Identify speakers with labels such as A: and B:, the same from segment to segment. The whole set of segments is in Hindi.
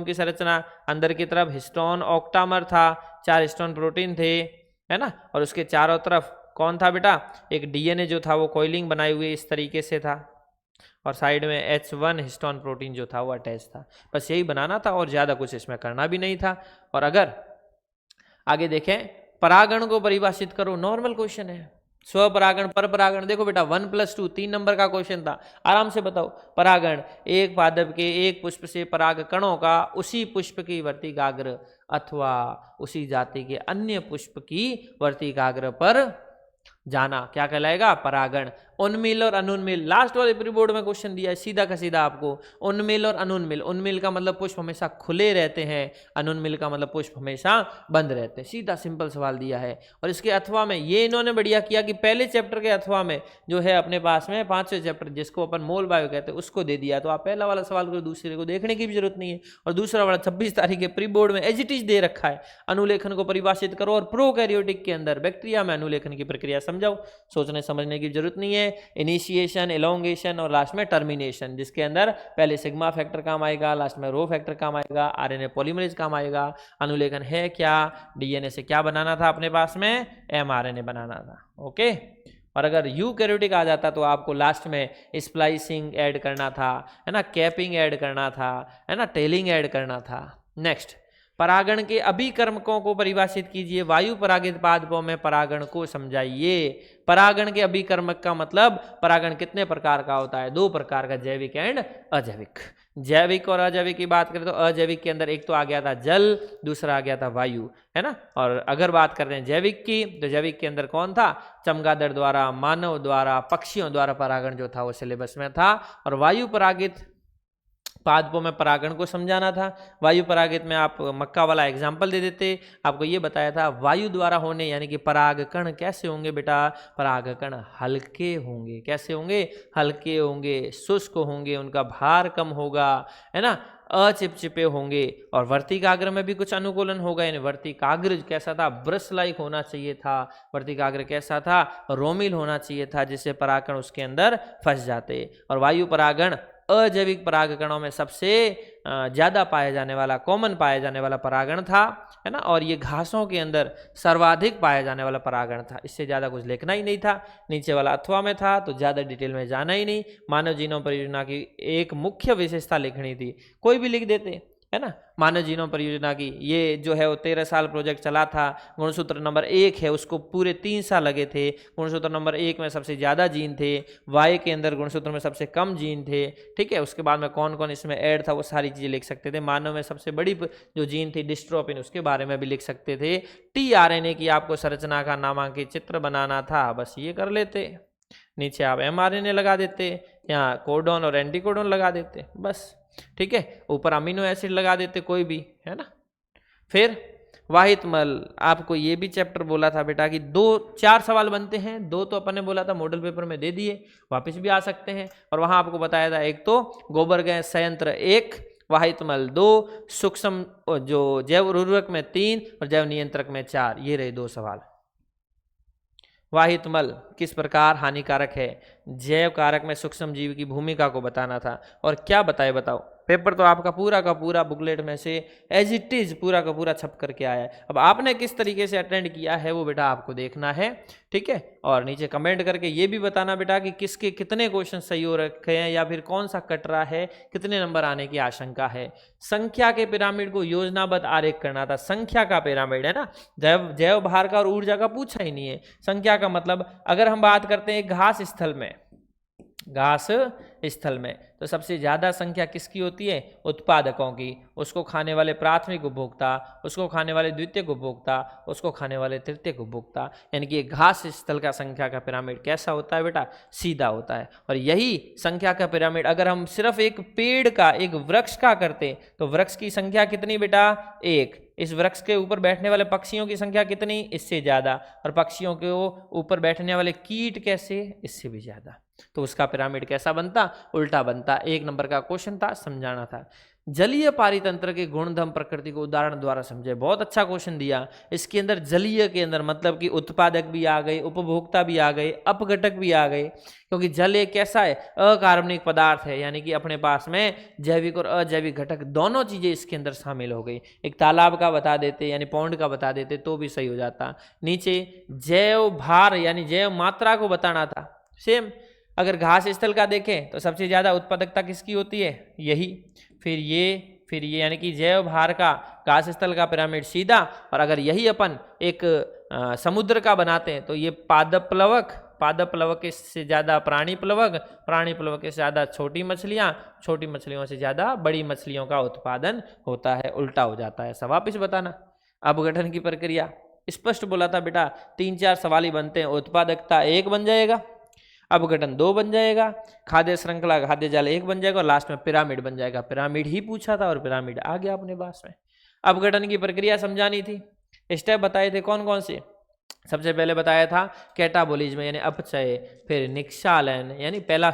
A: की संरचना, अंदर की तरफ हिस्टोन ऑक्टामर था, 4 हिस्टोन प्रोटीन थे, है ना, और उसके चारों तरफ कौन था बेटा, एक डीएनए जो था वो कॉइलिंग बनाए हुए इस तरीके से था, और साइड में H1 हिस्टोन प्रोटीन जो था वो अटैच था। बस यही बनाना था और ज़्यादा कुछ इसमें करना भी नहीं था। और अगर आगे देखें, परागण को परिभाषित करो, नॉर्मल क्वेश्चन है। स्वपरागण, पर परागण, देखो बेटा 1 + 2 3 नंबर का क्वेश्चन था, आराम से बताओ। परागण, एक पादप के एक पुष्प से पराग कणों का उसी पुष्प की वर्तिकाग्र अथवा उसी जाति के अन्य पुष्प की वर्तिकाग्र पर जाना क्या कहलाएगा, परागण। उन्मिल और अनुन्मिल, लास्ट वाले प्री बोर्ड में क्वेश्चन दिया है सीधा का सीधा आपको, उन्मिल और अनुन्मिल। उन्मिल का मतलब पुष्प हमेशा खुले रहते हैं, अनुन्मिल का मतलब पुष्प हमेशा बंद रहते हैं, सीधा सिंपल सवाल दिया है। और इसके अथवा में ये इन्होंने बढ़िया किया कि पहले चैप्टर के अथवा में जो है अपने पास में 5वें चैप्टर जिसको अपन मोल बायो कहते हैं उसको दे दिया, तो आप पहला वाला सवाल को दूसरे को देखने की भी जरूरत नहीं है। और दूसरा वाला 26 तारीख के प्री बोर्ड में एज इट इज दे रखा है, अनुलेखन को परिभाषित करो और प्रोकैरियोटिक के अंदर बैक्टीरिया में अनुलेखन की प्रक्रिया समझाओ। सोचने समझने की जरूरत नहीं है। इनिशिएशन, एलोंगेशन और लास्ट में टर्मिनेशन, जिसके अंदर पहले सिग्मा फैक्टर काम आएगा, लास्ट में रो फैक्टर काम आएगा, आरएनए पॉलीमरेज काम आएगा। अनुलेखन है क्या, डीएनए से क्या बनाना था अपने पास में, एमआरएनए बनाना था। ओके, और अगर यूकैरियोटिक आ जाता तो आपको लास्ट में स्प्लाइसिंग ऐड करना था, है ना, कैपिंग ऐड करना था, है ना, टेलिंग ऐड करना था। नेक्स्ट, परागण के अभिकर्मकों को परिभाषित कीजिए, वायु परागित पादपों में परागण को समझाइए। परागण के अभिकर्मक का मतलब, परागण कितने प्रकार का होता है, 2 प्रकार का, जैविक एंड अजैविक। जैविक और अजैविक की बात करें तो अजैविक के अंदर एक तो आ गया था जल, दूसरा आ गया था वायु, है ना। और अगर बात कर रहे हैं जैविक की, तो जैविक के अंदर कौन था, चमगादड़ द्वारा, मानव द्वारा, पक्षियों द्वारा परागण जो था वो सिलेबस में था। और वायु परागित पादपों में परागण को समझाना था। वायु परागित में आप मक्का वाला एग्जाम्पल दे देते, आपको ये बताया था वायु द्वारा होने, यानी कि परागकण कैसे होंगे बेटा, परागकण हल्के होंगे। कैसे होंगे, हल्के होंगे, शुष्क होंगे, उनका भार कम होगा, है ना, अचिपचिपे होंगे। और वर्तिकाग्र में भी कुछ अनुकूलन होगा, यानी वर्तिकाग्र कैसा था, ब्रश लाइक होना चाहिए था। वर्तिकाग्र कैसा था, रोमिल होना चाहिए था, जिससे परागकण उसके अंदर फंस जाते। और वायु परागण अजैविक परागकणों में सबसे ज़्यादा पाया जाने वाला, कॉमन पाया जाने वाला परागण था, है ना। और ये घासों के अंदर सर्वाधिक पाया जाने वाला परागण था। इससे ज़्यादा कुछ लिखना ही नहीं था, नीचे वाला अथवा में था तो ज़्यादा डिटेल में जाना ही नहीं। मानव जीनोम परियोजना की एक मुख्य विशेषता लिखनी थी, कोई भी लिख देते, है ना। मानव जीनोम परियोजना की ये जो है वो 13 साल प्रोजेक्ट चला था। गुणसूत्र नंबर 1 है, उसको पूरे 3 साल लगे थे। गुणसूत्र नंबर 1 में सबसे ज़्यादा जीन थे, वाई के अंदर गुणसूत्र में सबसे कम जीन थे, ठीक है। उसके बाद में कौन कौन इसमें ऐड था वो सारी चीज़ें लिख सकते थे। मानव में सबसे बड़ी जो जीन थी डिस्ट्रोफिन, उसके बारे में भी लिख सकते थे। टीआरएनए की आपको संरचना का नामांकित चित्र बनाना था, बस ये कर लेते। नीचे आप एमआरएनए लगा देते, यहाँ कोडोन और एंटीकोडोन लगा देते, बस, ठीक है। ऊपर अमीनो एसिड लगा देते कोई भी, है ना। फिर वाहित मल, आपको ये भी चैप्टर बोला था बेटा कि 4 सवाल बनते हैं, 2 तो अपन ने बोला था मॉडल पेपर में दे दिए, वापस भी आ सकते हैं। और वहां आपको बताया था, एक तो गोबर गैस संयंत्र 1, वाहित मल 2, सूक्ष्म जो जैव उर्वरक में 3 और जैव नियंत्रक में 4, ये रहे 2 सवाल। वाहित मल किस प्रकार हानिकारक है, जैव कारक में सूक्ष्म जीव की भूमिका को बताना था। और क्या बताए बताओ, पेपर तो आपका पूरा का पूरा बुकलेट में से एज इट इज पूरा का पूरा छप करके आया है। अब आपने किस तरीके से अटेंड किया है वो बेटा आपको देखना है, ठीक है। और नीचे कमेंट करके ये भी बताना बेटा कि किसके कितने क्वेश्चन सही हो रखे हैं या फिर कौन सा कट रहा है, कितने नंबर आने की आशंका है। संख्या के पिरामिड को योजनाबद्ध आरेख करना था। संख्या का पिरामिड, है ना, जैव भार का और ऊर्जा का पूछा ही नहीं है। संख्या का मतलब, अगर हम बात करते हैं घास स्थल में, घास स्थल में तो सबसे ज़्यादा संख्या किसकी होती है, उत्पादकों की। उसको खाने वाले प्राथमिक उपभोक्ता, उसको खाने वाले द्वितीयक उपभोक्ता, उसको खाने वाले तृतीयक उपभोक्ता। यानी कि घास स्थल का संख्या का पिरामिड कैसा होता है बेटा, सीधा होता है। और यही संख्या का पिरामिड अगर हम सिर्फ एक पेड़ का, एक वृक्ष का करते तो वृक्ष की संख्या कितनी बेटा, 1। इस वृक्ष के ऊपर बैठने वाले पक्षियों की संख्या कितनी, इससे ज़्यादा। और पक्षियों के ऊपर बैठने वाले कीट कैसे, इससे भी ज़्यादा। तो उसका पिरामिड कैसा बनता, उल्टा बनता। 1 नंबर का क्वेश्चन था, समझाना था। जलीय पारितंत्र के गुणधर्म प्रकृति को उदाहरण द्वारा समझे। बहुत अच्छा क्वेश्चन दिया। इसके अंदर जलीय के अंदर मतलब कि उत्पादक भी आ गए, उपभोक्ता भी आ गए, अपघटक भी आ गए, क्योंकि जल एक कैसा है, अकार्बनिक पदार्थ है, यानी कि अपने पास में जैविक और अजैविक घटक दोनों चीजें इसके अंदर शामिल हो गई। एक तालाब का बता देते यानी पौंड का बता देते तो भी सही हो जाता। नीचे जैव भार यानी जैव मात्रा को बताना था। सेम अगर घास स्थल का देखें तो सबसे ज्यादा उत्पादकता किसकी होती है, यही। फिर ये यानी कि जैव भार का घास स्थल का पिरामिड सीधा। और अगर यही अपन एक समुद्र का बनाते हैं तो ये पादप प्लवक से ज़्यादा प्राणी प्लवक से ज़्यादा छोटी मछलियों से ज़्यादा बड़ी मछलियों का उत्पादन होता है, उल्टा हो जाता है। सब वापिस बताना। अपघटन की प्रक्रिया स्पष्ट बोला था बेटा, 3-4 सवाल ही बनते हैं। उत्पादकता 1 बन जाएगा, अपघटन 2 बन जाएगा, खाद्य श्रृंखला खाद्य जाल 1 बन जाएगा और लास्ट में पिरामिड बन जाएगा। पिरामिड ही पूछा था और पिरामिड आ गया अपने पास में। अपघटन की प्रक्रिया समझानी थी, स्टेप बताए थे कौन कौन से। सबसे पहले बताया था कैटाबोलिज्म यानी अपचय, फिर निक्षालन यानी पहला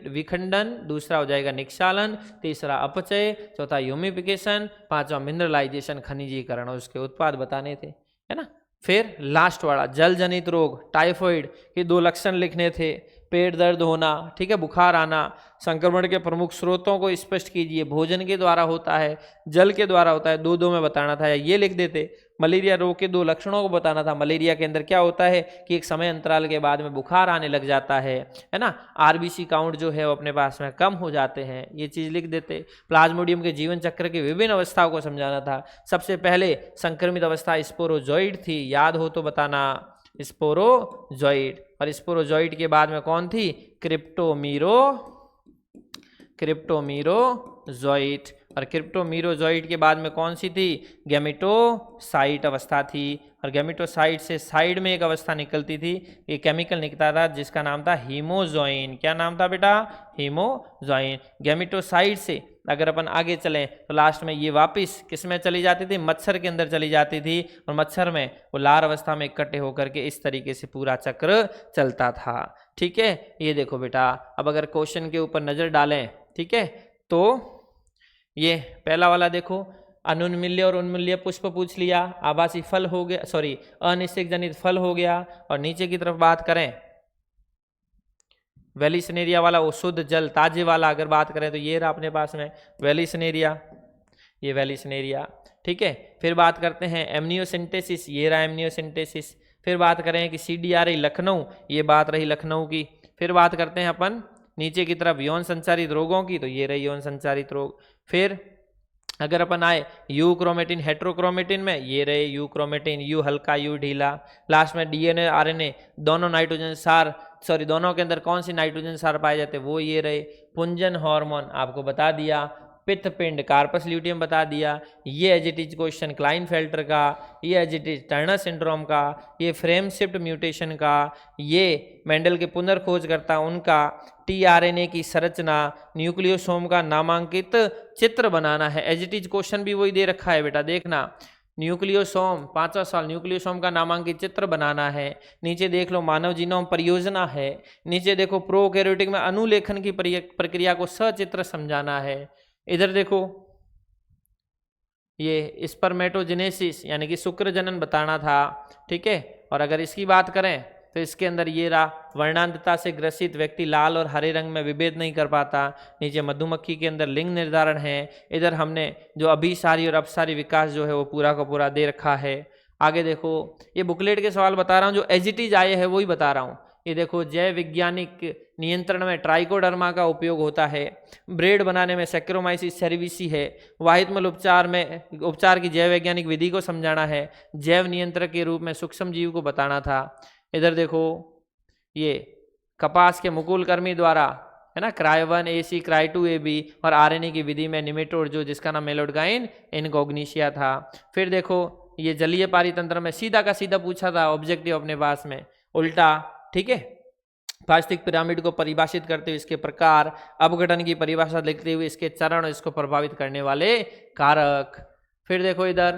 A: विखंडन, दूसरा हो जाएगा निक्षालन, तीसरा अपचय, चौथा ह्यूमिफिकेशन, पांचवा मिनरलाइजेशन खनिजीकरण, और उसके उत्पाद बताने थे, है ना। फिर लास्ट वाला जल जनित रोग टाइफॉइड के 2 लक्षण लिखने थे, पेट दर्द होना, ठीक है, बुखार आना, संक्रमण के प्रमुख स्रोतों को स्पष्ट कीजिए, भोजन के द्वारा होता है, जल के द्वारा होता है, 2-2 में बताना था, या ये लिख देते। मलेरिया रोग के 2 लक्षणों को बताना था। मलेरिया के अंदर क्या होता है कि एक समय अंतराल के बाद में बुखार आने लग जाता है ना, आरबीसी काउंट जो है वो अपने पास में कम हो जाते हैं, ये चीज़ लिख देते। प्लाज्मोडियम के जीवन चक्र की विभिन्न अवस्थाओं को समझाना था। सबसे पहले संक्रमित अवस्था स्पोरोजोइड थी, याद हो तो बताना, स्पोरोजोइड। और स्पोरोजोइड के बाद में कौन थी, क्रिप्टोमीरोजोइट। और क्रिप्टोमीरोजोइड के बाद में कौन सी थी, गैमेटोसाइट अवस्था थी। और गैमेटोसाइट से साइड में एक अवस्था निकलती थी, ये केमिकल निकलता था जिसका नाम था हीमोजोइन। क्या नाम था बेटा, हीमोजोइन। गैमेटोसाइट से अगर अपन आगे चलें तो लास्ट में ये वापस किस में चली जाती थी, मच्छर के अंदर चली जाती थी, और मच्छर में वो लार अवस्था में इकट्ठे होकर के इस तरीके से पूरा चक्र चलता था। ठीक है, ये देखो बेटा, अब अगर क्वेश्चन के ऊपर नजर डालें, ठीक है, तो ये पहला वाला देखो, अनुन्मील्य और उन्मूल्य पुष्प पूछ लिया, आवासी फल हो गया, सॉरी अनिश्चित जनित फल हो गया। और नीचे की तरफ बात करें वेलिसनेरिया वाला, वो शुद्ध जल ताजे वाला अगर बात करें तो ये रहा अपने पास में वेलिसनेरिया, ये वेलिसनेरिया। ठीक है, फिर बात करते हैं एमनियोसिंथेसिस, ये रहा एमनियोसिंथेसिस। फिर बात करें कि CDRI लखनऊ, ये बात रही लखनऊ की। फिर बात करते हैं अपन नीचे की तरफ यौन संचारित रोगों की, तो ये रही यौन संचारित रोग। फिर अगर अपन आए यू क्रोमेटिन हेट्रोक्रोमेटिन में, ये रहे यू क्रोमेटिन, यू हल्का यू ढीला। लास्ट में DNA RNA दोनों नाइट्रोजन सार, सॉरी दोनों के अंदर कौन सी नाइट्रोजन सार पाए जाते हैं, वो ये रहे। पुंजन हार्मोन आपको बता दिया, पित्तपिंड कार्पस ल्यूटियम बता दिया, ये as it is question Klinefelter का, ये as it is Turner syndrome का, ये फ्रेम शिफ्ट म्यूटेशन का, ये मेंडल के पुनर्खोजकर्ता उनका, tRNA की संरचना, न्यूक्लियोसोम का नामांकित चित्र बनाना है। एज इट इज क्वेश्चन भी वही दे रखा है बेटा, देखना न्यूक्लियोसोम 5वां सवाल, न्यूक्लियोसोम का नामांकित चित्र बनाना है। नीचे देख लो मानव जीनोम परियोजना है। नीचे देखो प्रोकैरियोटिक में अनुलेखन की प्रक्रिया को सचित्र समझाना है। इधर देखो ये स्पर्मेटोजेनेसिस यानी कि शुक्र जनन बताना था। ठीक है, और अगर इसकी बात करें तो इसके अंदर ये रहा, वर्णांधता से ग्रसित व्यक्ति लाल और हरे रंग में विभेद नहीं कर पाता। नीचे मधुमक्खी के अंदर लिंग निर्धारण है। इधर हमने जो अभिसारी और अपसारी विकास जो है वो पूरा का पूरा दे रखा है। आगे देखो, ये बुकलेट के सवाल बता रहा हूँ, जो एज इट इज आए हैं वही बता रहा हूँ। ये देखो, जैव वैज्ञानिक नियंत्रण में ट्राइकोडर्मा का उपयोग होता है। ब्रेड बनाने में सैक्रोमाइसिस सेरेविसी है। वाहितमल उपचार की जैव वैज्ञानिक विधि को समझाना है। जैव नियंत्रक के रूप में सूक्ष्म जीव को बताना था। इधर देखो, ये कपास के मुकुल कर्मी द्वारा, है ना, क्राई1 AC क्राई2 AB और RNA की विधि में निमेटोड जो जिसका नाम मेलोडगाइन इनकॉग्निशिया था। फिर देखो, ये जलीय पारितंत्र में सीधा का सीधा पूछा था, ऑब्जेक्टिव अपने पास में उल्टा। ठीक है, पारिस्थितिक पिरामिड को परिभाषित करते हुए इसके प्रकार, अपघटन की परिभाषा लिखते हुए इसके चरण, इसको प्रभावित करने वाले कारक। फिर देखो इधर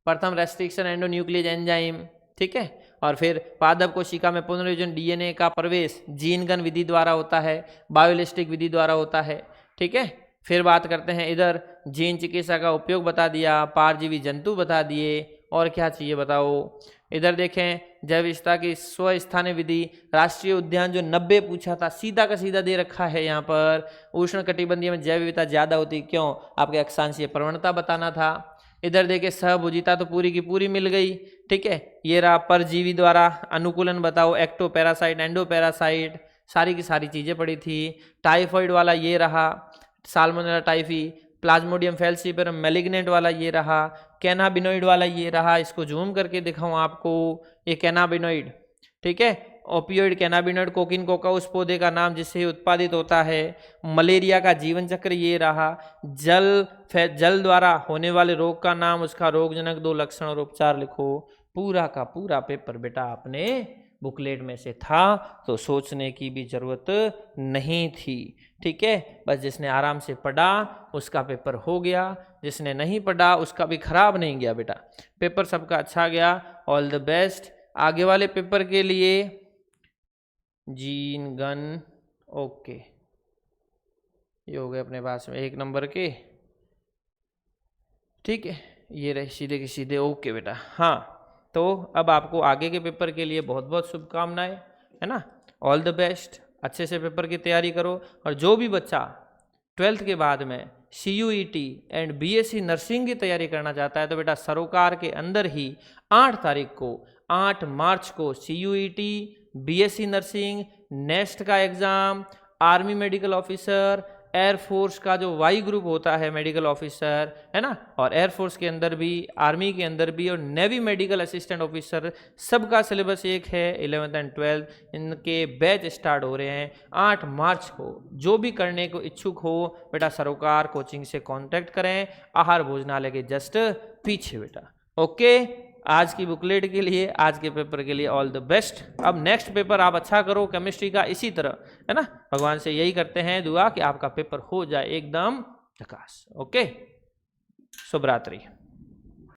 A: प्रथम रेस्ट्रिक्शन एंडोन्यूक्लियस एंजाइम। ठीक है, और फिर पादप कोशिका में पुनर्योजन DNA का प्रवेश जीनगन विधि द्वारा होता है, बायोलिस्टिक विधि द्वारा होता है। ठीक है, फिर बात करते हैं इधर, जीन चिकित्सा का उपयोग बता दिया, परजीवी जंतु बता दिए, और क्या चाहिए बताओ। इधर देखें, जैव विविधता की स्वस्थानीय विधि, राष्ट्रीय उद्यान जो 90 पूछा था, सीधा का सीधा दे रखा है यहाँ पर। उष्ण कटिबंधीय में जैव विविधता ज्यादा होती, क्यों, आपके अक्षांशीय प्रवणता बताना था। इधर देखिए सहभुजिता तो पूरी की पूरी मिल गई, ठीक है। ये रहा परजीवी द्वारा अनुकूलन बताओ, एक्टोपैरासाइट, एंडोपैरासाइट, सारी की सारी चीजें पड़ी थी। टाइफॉइड वाला ये रहा, salmonella typhi, Plasmodium falciparum malignant वाला ये रहा, कैनाबिनोइड वाला ये रहा, इसको जूम करके दिखाऊं आपको, ये कैनाबिनोइड, ठीक है। ओपियोइड कैनाबिनोइड कोकिन कोका उस पौधे का नाम जिससे उत्पादित होता है। मलेरिया का जीवन चक्र ये रहा। जल द्वारा होने वाले रोग का नाम, उसका रोगजनक 2 लक्षण और उपचार लिखो। पूरा का पूरा पेपर बेटा आपने बुकलेट में से था, तो सोचने की भी जरूरत नहीं थी, ठीक है। बस जिसने आराम से पढ़ा उसका पेपर हो गया, जिसने नहीं पढ़ा उसका भी खराब नहीं गया बेटा, पेपर सबका अच्छा गया। ऑल द बेस्ट आगे वाले पेपर के लिए। जीन गन, ओके, ये हो गए अपने पास में 1 नंबर के, ठीक है। ये रहे सीधे के सीधे, ओके बेटा। हाँ, तो अब आपको आगे के पेपर के लिए बहुत बहुत शुभकामनाएं, है ना। ऑल द बेस्ट, अच्छे से पेपर की तैयारी करो। और जो भी बच्चा 12th के बाद में CUET एंड BSc नर्सिंग की तैयारी करना चाहता है, तो बेटा सरोकार के अंदर ही 8 तारीख को, 8 मार्च को CUET, BSc नर्सिंग, नेक्स्ट का exam, army medical officer, air force का जो वाई ग्रुप होता है मेडिकल ऑफिसर, है ना, और एयरफोर्स के अंदर भी, आर्मी के अंदर भी, और नेवी मेडिकल असिस्टेंट ऑफिसर, सबका सिलेबस एक है। 11th एंड 12th इनके बैच स्टार्ट हो रहे हैं 8 मार्च को। जो भी करने को इच्छुक हो बेटा सरोकार कोचिंग से कांटेक्ट करें, आहार भोजनालय के जस्ट पीछे बेटा। ओके, आज की बुकलेट के लिए, आज के पेपर के लिए ऑल द बेस्ट। अब नेक्स्ट पेपर आप अच्छा करो केमिस्ट्री का, इसी तरह, है ना। भगवान से यही करते हैं दुआ कि आपका पेपर हो जाए एकदम झकास। ओके, शुभ रात्रि।